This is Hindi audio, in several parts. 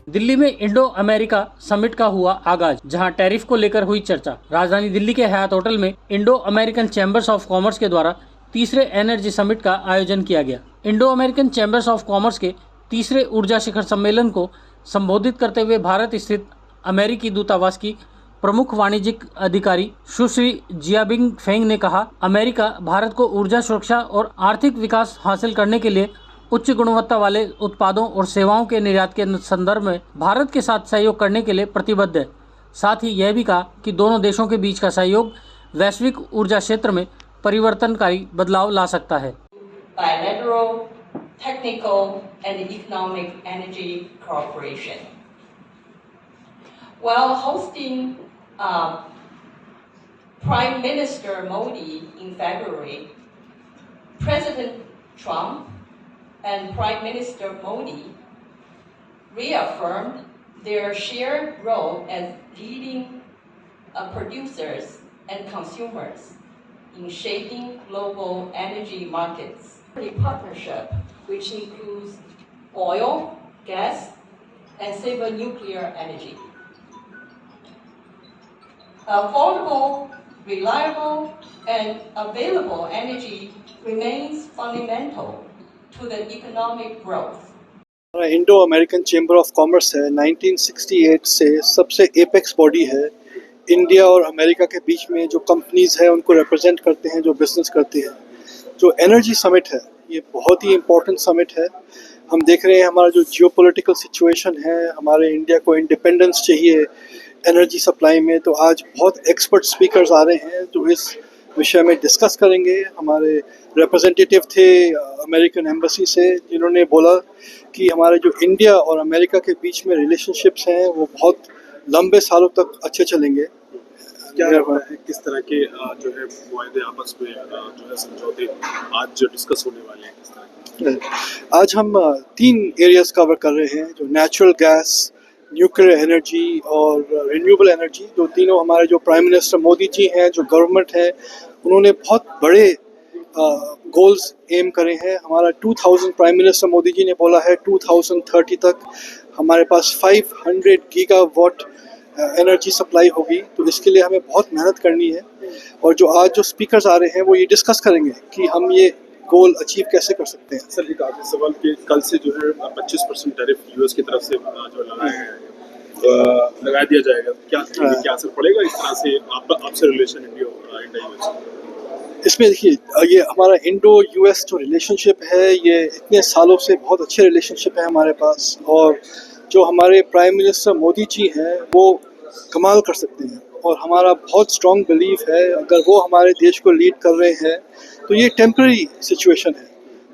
दिल्ली में इंडो अमेरिका समिट का हुआ आगाज, जहां टैरिफ को लेकर हुई चर्चा। राजधानी दिल्ली के हयात होटल में Indo American chambers of commerce के द्वारा तीसरे एनर्जी समिट का आयोजन किया गया। Indo American chambers of commerce के तीसरे ऊर्जा शिखर सम्मेलन को संबोधित करते हुए भारत स्थित अमेरिकी दूतावास की प्रमुख वाणिज्यिक अधिकारी सुश्री जियाबिंग फेंग ने कहा, अमेरिका भारत को ऊर्जा सुरक्षा और आर्थिक विकास हासिल करने के लिए उच्च गुणवत्ता वाले उत्पादों और सेवाओं के निर्यात के संदर्भ में भारत के साथ सहयोग करने के लिए प्रतिबद्ध है। साथ ही यह भी कहा कि दोनों देशों के बीच का सहयोग वैश्विक ऊर्जा क्षेत्र में परिवर्तनकारी बदलाव ला सकता है। Bilateral, technical, and economic energy cooperation. While hosting Prime Minister Modi in February, President Trump and Prime Minister Modi reaffirmed their shared role as leading producers and consumers in shaping global energy markets. The partnership, which includes oil, gas, and safer nuclear energy. Affordable, reliable, and available energy remains fundamental to the economic growth. Indo American chamber of commerce है, 1968 से सबसे एपेक्स बॉडी है। इंडिया और अमेरिका के बीच में जो कंपनीज है उनको रिप्रेजेंट करते हैं, जो बिजनेस करते हैं। जो एनर्जी समिट है ये बहुत ही इम्पोर्टेंट समिट है। हम देख रहे हैं हमारा जो जियोपॉलिटिकल सिचुएशन है, हमारे इंडिया को इंडिपेंडेंस चाहिए एनर्जी सप्लाई में, तो आज बहुत एक्सपर्ट स्पीकर्स आ रहे हैं जो इस विषय में डिस्कस करेंगे। हमारे रिप्रेजेंटेटिव थे अमेरिकन एम्बेसी से, जिन्होंने बोला कि हमारे जो इंडिया और अमेरिका के बीच में रिलेशनशिप्स हैं वो बहुत लंबे सालों तक अच्छे चलेंगे। क्या किस तरह के जो है मुआहदे आपस में जो है समझौते आज जो डिस्कस होने वाले हैं, किस तरह के? आज हम 3 एरियाज कवर कर रहे हैं, जो नेचुरल गैस, न्यूक्लियर एनर्जी और रिन्यूएबल एनर्जी। जो तीनों हमारे जो प्राइम मिनिस्टर मोदी जी हैं, जो गवर्नमेंट है, उन्होंने बहुत बड़े गोल्स एम करे हैं। हमारा 2000 प्राइम मिनिस्टर मोदी जी ने बोला है 2030 तक हमारे पास 500 गीगावाट एनर्जी सप्लाई होगी। तो इसके लिए हमें बहुत मेहनत करनी है, और जो आज जो स्पीकर्स आ रहे हैं वो ये डिस्कस करेंगे कि हम ये गोल अचीव कैसे कर सकते हैं। सर एक आखिरी सवाल कि कल से जो है 25% टैरिफ यूएस की तरफ से जो लगा दिया जाएगा, क्या असर पड़ेगा इस तरह से आपसे रिलेशन इंडिया यूएस? इसमें देखिए, ये हमारा इंडो यूएस जो रिलेशनशिप है ये इतने सालों से बहुत अच्छे रिलेशनशिप है हमारे पास, और जो हमारे प्राइम मिनिस्टर मोदी जी हैं वो कमाल कर सकते हैं। और हमारा बहुत स्ट्रॉन्ग बिलीफ है अगर वो हमारे देश को लीड कर रहे हैं तो ये टेम्पररी सिचुएशन है,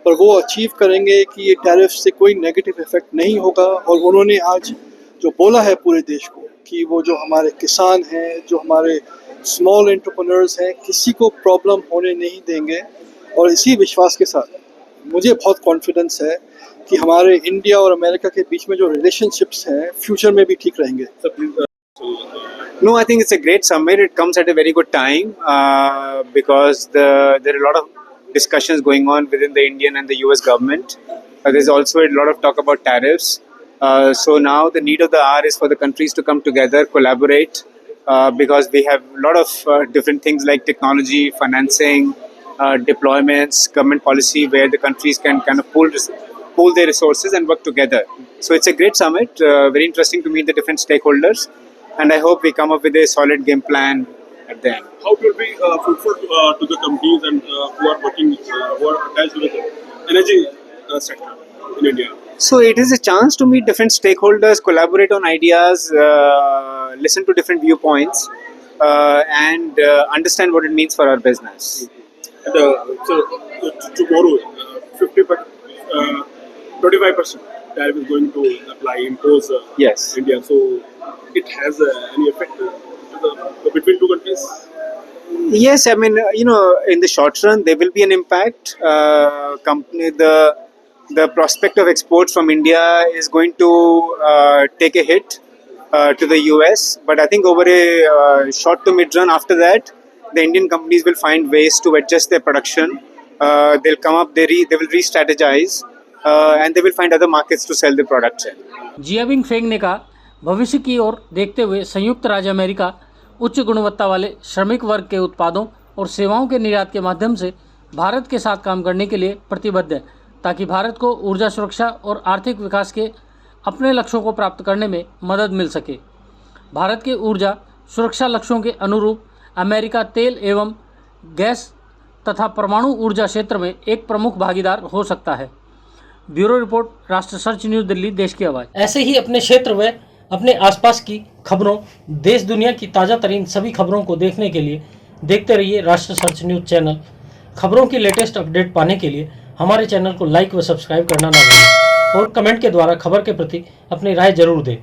पर वो अचीव करेंगे कि ये टैरिफ से कोई नेगेटिव इफेक्ट नहीं होगा। और उन्होंने आज जो बोला है पूरे देश को कि वो जो हमारे किसान हैं, जो हमारे स्मॉल एंटरप्रेन्योर्स हैं, किसी को प्रॉब्लम होने नहीं देंगे। और इसी विश्वास के साथ मुझे बहुत कॉन्फिडेंस है कि हमारे इंडिया और अमेरिका के बीच में जो रिलेशनशिप्स हैं फ्यूचर में भी ठीक रहेंगे। No, I think it's a great summit. It comes at a very good time because there are a lot of discussions going on within the Indian and the US government. There's also a lot of talk about tariffs. So now the need of the hour is for the countries to come together, collaborate, because we have a lot of different things like technology, financing, deployments, government policy, where the countries can kind of pool their resources and work together. So it's a great summit, very interesting to meet the different stakeholders, and I hope we come up with a solid game plan at the end. How it will be fruitful to the companies and who are working, who are attached with the energy sector in India? So it is a chance to meet different stakeholders, collaborate on ideas, listen to different viewpoints, and understand what it means for our business. And, so tomorrow, 25% tariff is going to impose Yes. India. So it has any effect between two countries? Yes, I mean, in the short run, there will be an impact. The prospect of exports from India is going to take a hit to the US. But I think over a short to mid run after that, the Indian companies will find ways to adjust their production. They'll come up, they will re-strategize, and they will find other markets to sell the products in. Jiabing Feng ने कहा, भविष्य की ओर देखते हुए संयुक्त राज्य अमेरिका उच्च गुणवत्ता वाले श्रमिक वर्ग के उत्पादों और सेवाओं के निर्यात के माध्यम से भारत के साथ काम करने के लिए प्रतिबद्ध है, ताकि भारत को ऊर्जा सुरक्षा और आर्थिक विकास के अपने लक्ष्यों को प्राप्त करने में मदद मिल सके। भारत के ऊर्जा सुरक्षा लक्ष्यों के अनुरूप अमेरिका तेल एवं गैस तथा परमाणु ऊर्जा क्षेत्र में एक प्रमुख भागीदार हो सकता है। ब्यूरो रिपोर्ट, राष्ट्र सर्च न्यूज़, दिल्ली, देश की आवाज़। ऐसे ही अपने क्षेत्र व अपने आसपास की खबरों, देश दुनिया की ताज़ा तरीन सभी खबरों को देखने के लिए देखते रहिए राष्ट्र सर्च न्यूज़ चैनल। खबरों की लेटेस्ट अपडेट पाने के लिए हमारे चैनल को लाइक व सब्सक्राइब करना ना भूलें और कमेंट के द्वारा खबर के प्रति अपनी राय जरूर दें।